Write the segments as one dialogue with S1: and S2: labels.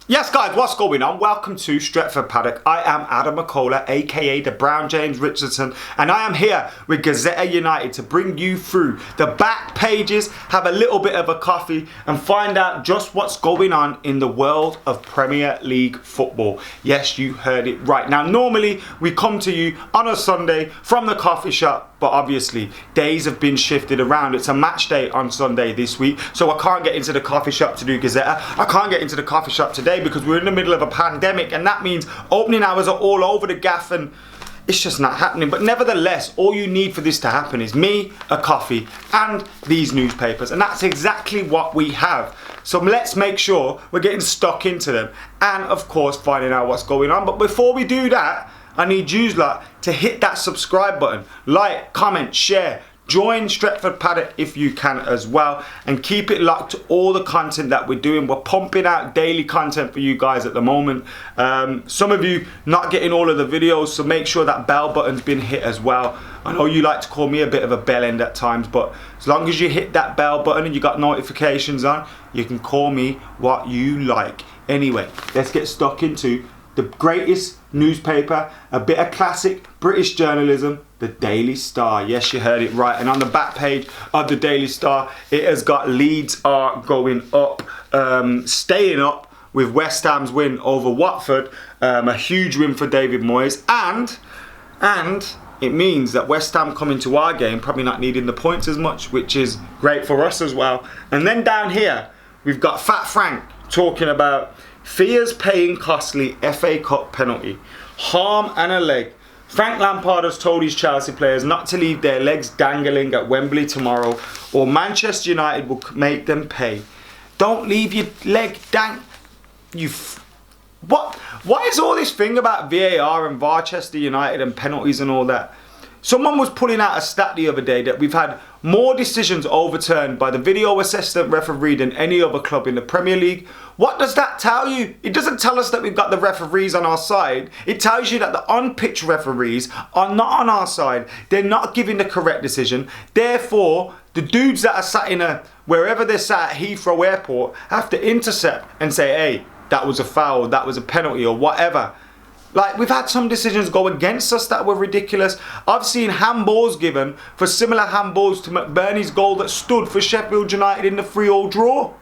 S1: Yes guys, what's going on? Welcome to Stretford Paddock. I am Adam McCullough, aka the Brown James Richardson, and I am here with Gazzetta United to bring you through the back pages, have a little bit of a coffee, and find out just what's going on in the world of Premier League football. Yes, you heard it right. Now, normally we come to you on a Sunday from the coffee shop, but obviously days have been shifted around. It's a match day on Sunday this week, so I can't get into the coffee shop to do Gazzetta. I can't get into the coffee shop today because we're in the middle of a pandemic, and that means opening hours are all over the gaff and it's just not happening. But nevertheless, all you need for this to happen is me, a coffee, and these newspapers, and that's exactly what we have. So let's make sure we're getting stuck into them and of course finding out what's going on. But before we do that, I need you lot to hit that subscribe button, like, comment, share, join Stretford Paddock if you can as well, and keep it locked to all the content that we're doing. We're pumping out daily content for you guys at the moment. Some of you not getting all of the videos, so make sure that bell button's been hit as well. I know you like to call me a bit of a bell end at times, but as long as you hit that bell button and you got notifications on, you can call me what you like. Anyway, let's get stuck into the greatest newspaper, a bit of classic British journalism, the Daily Star. Yes, you heard it right. And on the back page of the Daily Star, it has got Leeds are going up, staying up with West Ham's win over Watford, a huge win for David Moyes, and it means that West Ham coming to our game probably not needing the points as much, which is great for us as well. And then down here, we've got Fat Frank talking about fears paying costly FA Cup penalty, harm and a leg. Frank Lampard has told his Chelsea players not to leave their legs dangling at Wembley tomorrow, or Manchester United will make them pay. Don't leave your leg What is all this thing about VAR and Manchester United and penalties and all that? Someone was pulling out a stat the other day that we've had more decisions overturned by the video assistant referee than any other club in the Premier League. What does that tell you? It doesn't tell us that we've got the referees on our side. It tells you that the on-pitch referees are not on our side. They're not giving the correct decision. Therefore, the dudes that are sat in wherever they're sat at Heathrow Airport have to intercept and say, hey, that was a foul, that was a penalty or whatever. Like, we've had some decisions go against us that were ridiculous. I've seen handballs given for similar handballs to McBurney's goal that stood for Sheffield United in the 3-3 draw.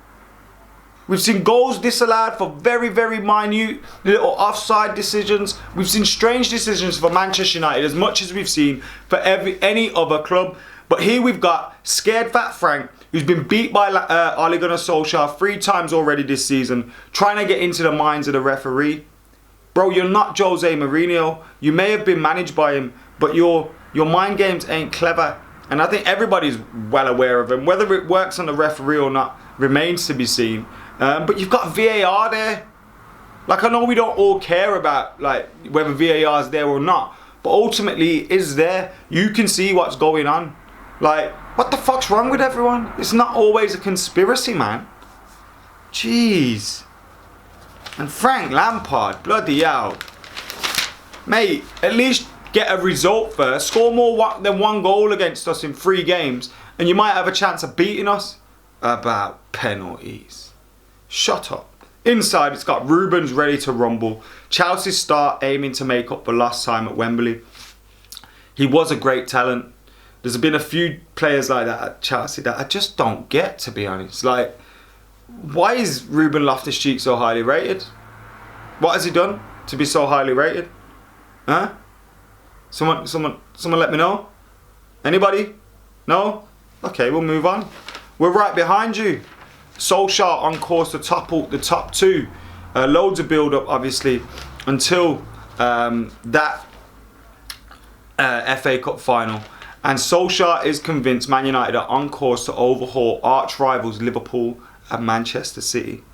S1: We've seen goals disallowed for very, very minute little offside decisions. We've seen strange decisions for Manchester United as much as we've seen for any other club. But here we've got scared Fat Frank, who's been beat by Ole Gunnar Solskjaer 3 times already this season, trying to get into the minds of the referee. Bro, you're not Jose Mourinho. You may have been managed by him, but your mind games ain't clever. And I think everybody's well aware of him. Whether it works on the referee or not remains to be seen. But you've got VAR there. Like, I know we don't all care about like whether VAR is there or not, but ultimately it is there. You can see what's going on. Like, what the fuck's wrong with everyone? It's not always a conspiracy, man. Jeez. And Frank Lampard, bloody hell. Mate, at least get a result first. Score more than 1 goal against us in 3 games and you might have a chance of beating us. About penalties. Shut up. Inside, it's got Rubens ready to rumble. Chelsea start aiming to make up for lost time at Wembley. He was a great talent. There's been a few players like that at Chelsea that I just don't get, to be honest. Like, why is Ruben Loftus-Cheek so highly rated? What has he done to be so highly rated? Huh? Someone let me know? Anybody? No? Okay, we'll move on. We're right behind you. Solskjaer on course to topple the top 2. Loads of build-up, obviously, until that FA Cup final. And Solskjaer is convinced Man United are on course to overhaul arch rivals Liverpool and Manchester City.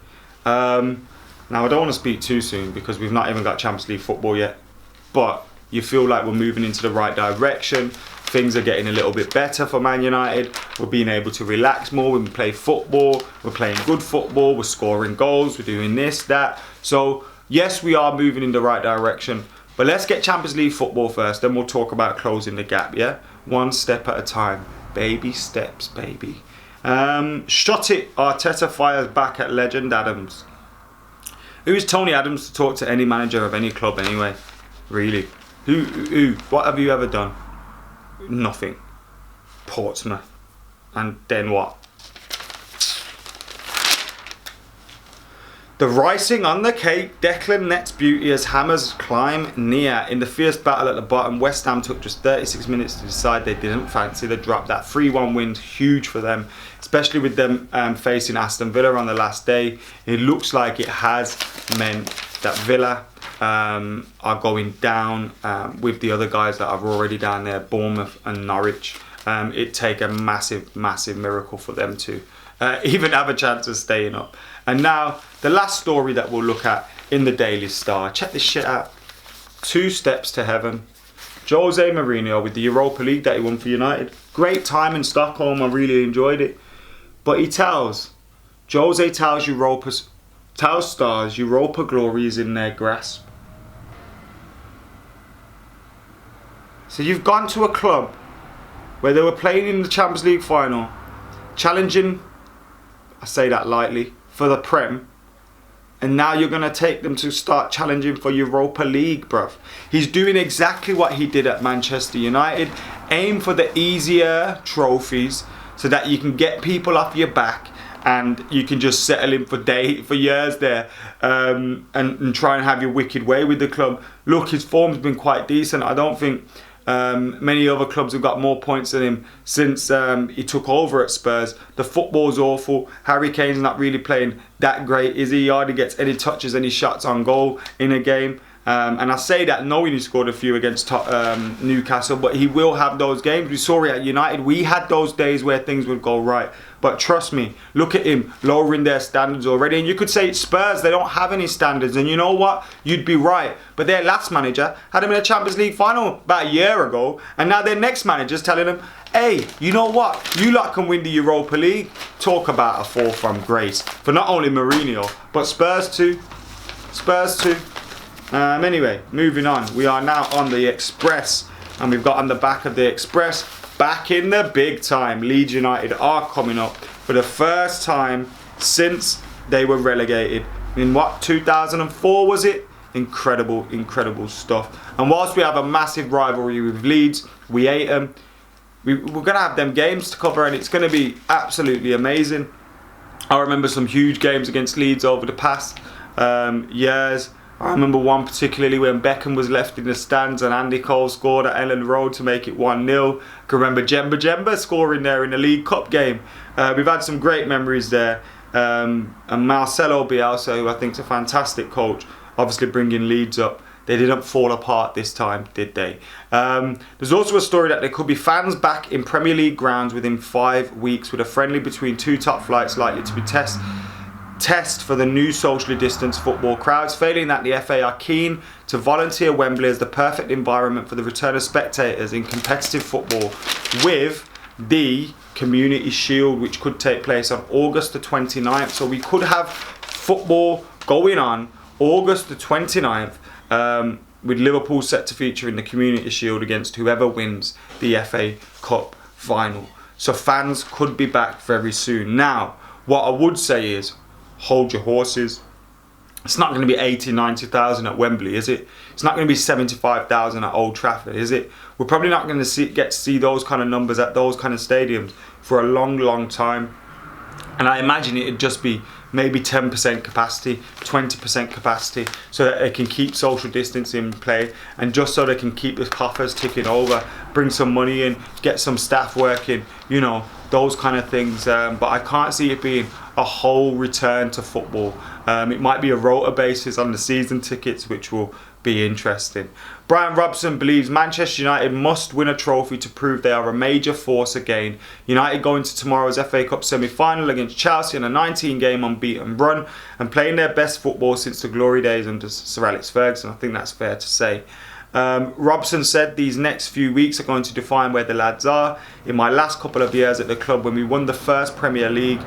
S1: Now, I don't want to speak too soon because we've not even got Champions League football yet. But you feel like we're moving into the right direction. Things are getting a little bit better for Man United. We're being able to relax more when we play football. We're playing good football. We're scoring goals. We're doing this, that. So, yes, we are moving in the right direction. But let's get Champions League football first. Then we'll talk about closing the gap, yeah? 1 step at a time. Baby steps, baby. Shot it. Arteta fires back at legend Adams. Who is Tony Adams to talk to any manager of any club anyway? Really? Who? What have you ever done? Nothing. Portsmouth. And then what? The ricing on the cake, Declan nets beauty as Hammers climb near. In the fierce battle at the bottom, West Ham took just 36 minutes to decide they didn't fancy the drop. That 3-1 win, huge for them, especially with them facing Aston Villa on the last day. It looks like it has meant that Villa are going down with the other guys that are already down there, Bournemouth and Norwich. It'd take a massive, massive miracle for them to even have a chance of staying up. And now, the last story that we'll look at in the Daily Star. Check this shit out. 2 steps to heaven. Jose Mourinho with the Europa League that he won for United. Great time in Stockholm, I really enjoyed it. But Jose tells stars Europa glory is in their grasp. So you've gone to a club where they were playing in the Champions League final, challenging, I say that lightly, for the Prem, and now you're going to take them to start challenging for Europa League, bruv. He's doing exactly what he did at Manchester United. Aim for the easier trophies so that you can get people off your back and you can just settle in for years there and try and have your wicked way with the club. Look, his form's been quite decent. I don't think many other clubs have got more points than him since he took over at Spurs. The football's awful. Harry Kane's not really playing that great, is he? He hardly gets any touches, any shots on goal in a game. And I say that knowing he scored a few against Newcastle, but he will have those games. We saw it at United. We had those days where things would go right. But trust me, look at him lowering their standards already. And you could say it's Spurs, they don't have any standards. And you know what? You'd be right. But their last manager had him in a Champions League final about a year ago. And now their next manager's telling them, hey, you know what? You lot can win the Europa League. Talk about a fall from grace for not only Mourinho, but Spurs too. Spurs too. Anyway, moving on. We are now on the Express, and we've got on the back of the Express, back in the big time. Leeds United are coming up for the first time since they were relegated. In what, 2004 was it? Incredible, incredible stuff. And whilst we have a massive rivalry with Leeds, we hate them. We're going to have them games to cover, and it's going to be absolutely amazing. I remember some huge games against Leeds over the past years. I remember one particularly when Beckham was left in the stands and Andy Cole scored at Ellen Road to make it 1-0. I can remember Jemba scoring there in the League Cup game. We've had some great memories there. And Marcelo Bielsa, who I think is a fantastic coach, obviously bringing Leeds up. They didn't fall apart this time, did they? There's also a story that there could be fans back in Premier League grounds within 5 weeks, with a friendly between 2 top flights likely to be test for the new socially distanced football crowds. Failing that, the FA are keen to volunteer Wembley as the perfect environment for the return of spectators in competitive football, with the Community Shield, which could take place on August the 29th. So we could have football going on August the 29th, with Liverpool set to feature in the Community Shield against whoever wins the FA Cup final. So fans could be back very soon. Now, what I would say is, hold your horses. It's not going to be 80, 90,000 at Wembley, is it? It's not going to be 75,000 at Old Trafford, is it? We're probably not going to get to see those kind of numbers at those kind of stadiums for a long, long time. And I imagine it'd just be maybe 10% capacity, 20% capacity, so that they can keep social distancing in play, and just so they can keep the coffers ticking over, bring some money in, get some staff working, you know, those kind of things. But I can't see it being a whole return to football. It might be a rota basis on the season tickets, which will be interesting. Brian Robson believes Manchester United must win a trophy to prove they are a major force again. United going to tomorrow's FA Cup semi-final against Chelsea in a 19-game unbeaten run and playing their best football since the glory days under Sir Alex Ferguson. I think that's fair to say. Robson said these next few weeks are going to define where the lads are. In my last couple of years at the club, when we won the first Premier League,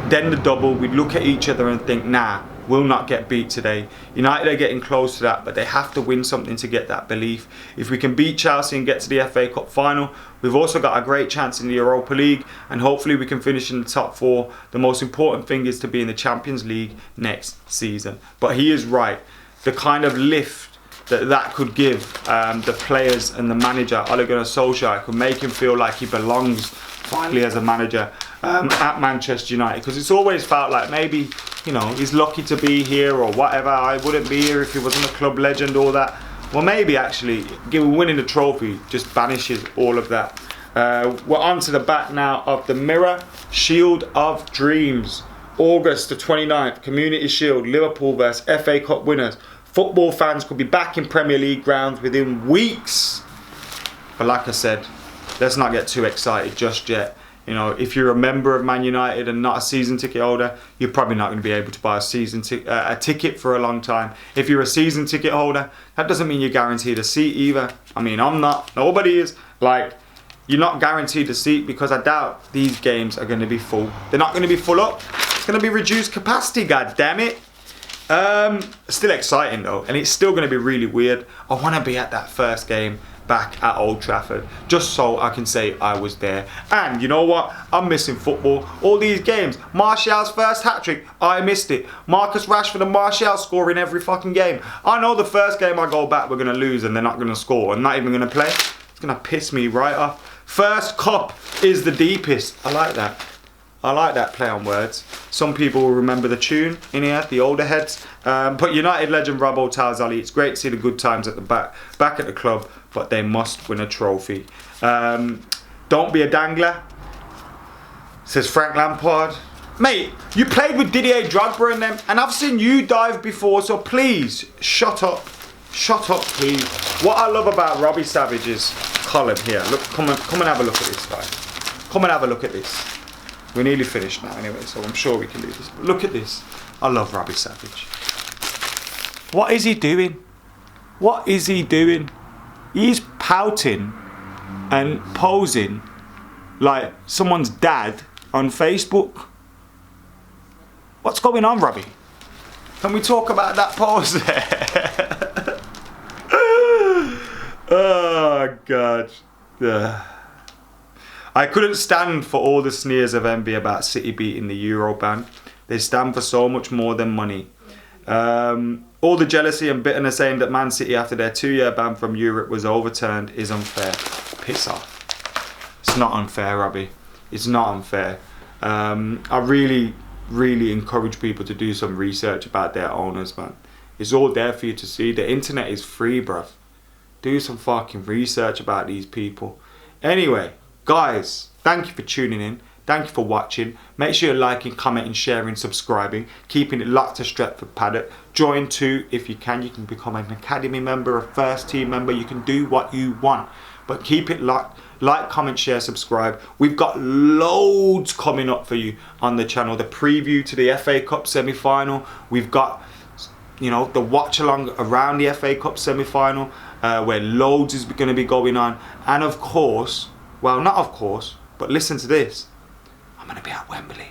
S1: then the double, we'd look at each other and think, nah, will not get beat today. United are getting close to that, but they have to win something to get that belief. If we can beat Chelsea and get to the FA Cup final, we've also got a great chance in the Europa League, and hopefully we can finish in the top 4. The most important thing is to be in the Champions League next season. But he is right. The kind of lift that could give the players and the manager, Ole Gunnar Solskjaer, could make him feel like he belongs finally as a manager at Manchester United, because it's always felt like maybe, you know, he's lucky to be here or whatever. I wouldn't be here if he wasn't a club legend, all that. Well, maybe actually winning the trophy just banishes all of that. We're on to the back now of the Mirror. Shield of Dreams, August the 29th, Community Shield, Liverpool vs FA Cup winners. Football fans could be back in Premier League grounds within weeks. But like I said, let's not get too excited just yet. You know, if you're a member of Man United and not a season ticket holder, you're probably not going to be able to buy a ticket for a long time. If you're a season ticket holder, that doesn't mean you're guaranteed a seat either. I mean, I'm not. Nobody is. Like, you're not guaranteed a seat, because I doubt these games are going to be full. They're not going to be full up. It's going to be reduced capacity, god damn it. Still exciting though, and it's still going to be really weird. I want to be at that first game back at Old Trafford, just so I can say I was there. And you know what? I'm missing football. All these games. Martial's first hat-trick, I missed it. Marcus Rashford and Martial scoring every fucking game. I know the first game I go back we're going to lose and they're not going to score and not even going to play. It's going to piss me right off. First cup is the deepest. I like that. I like that play on words. Some people will remember the tune in here, the older heads. But United legend Robbo tells Ali, it's great to see the good times at the back at the club, but they must win a trophy. Don't be a dangler, says Frank Lampard. Mate, you played with Didier Drogba and them, and I've seen you dive before, so please, shut up. Shut up, please. What I love about Robbie Savage's column here, look, come and have a look at this, guys. Come and have a look at this. We're nearly finished now anyway, so I'm sure we can do this. But look at this. I love Robbie Savage. What is he doing? What is he doing? He's pouting and posing like someone's dad on Facebook. What's going on, Robbie? Can we talk about that pose there? Oh, God. Ugh. I couldn't stand for all the sneers of envy about City beating the Euro ban. They stand for so much more than money. All the jealousy and bitterness aimed at Man City after their 2-year ban from Europe was overturned is unfair. Piss off. It's not unfair, Robbie. It's not unfair. I really encourage people to do some research about their owners, man. It's all there for you to see. The internet is free, bruv. Do some fucking research about these people. Anyway, guys, thank you for tuning in. Thank you for watching. Make sure you're liking, commenting, sharing, subscribing, keeping it locked to Stretford Paddock. Join too if you can. You can become an academy member, a first team member. You can do what you want, but keep it locked. Like, comment, share, subscribe. We've got loads coming up for you on the channel. The preview to the FA Cup semi-final. We've got, you know, the watch along around the FA Cup semi-final, where loads is going to be going on. And of course, well, not of course, but listen to this. I'm going to be at Wembley.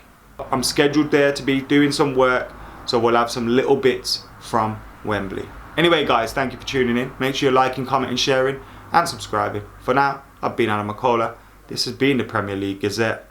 S1: I'm scheduled there to be doing some work, so we'll have some little bits from Wembley. Anyway, guys, thank you for tuning in. Make sure you're liking, commenting, sharing, and subscribing. For now, I've been Adam McCullough. This has been the Premier League Gazette.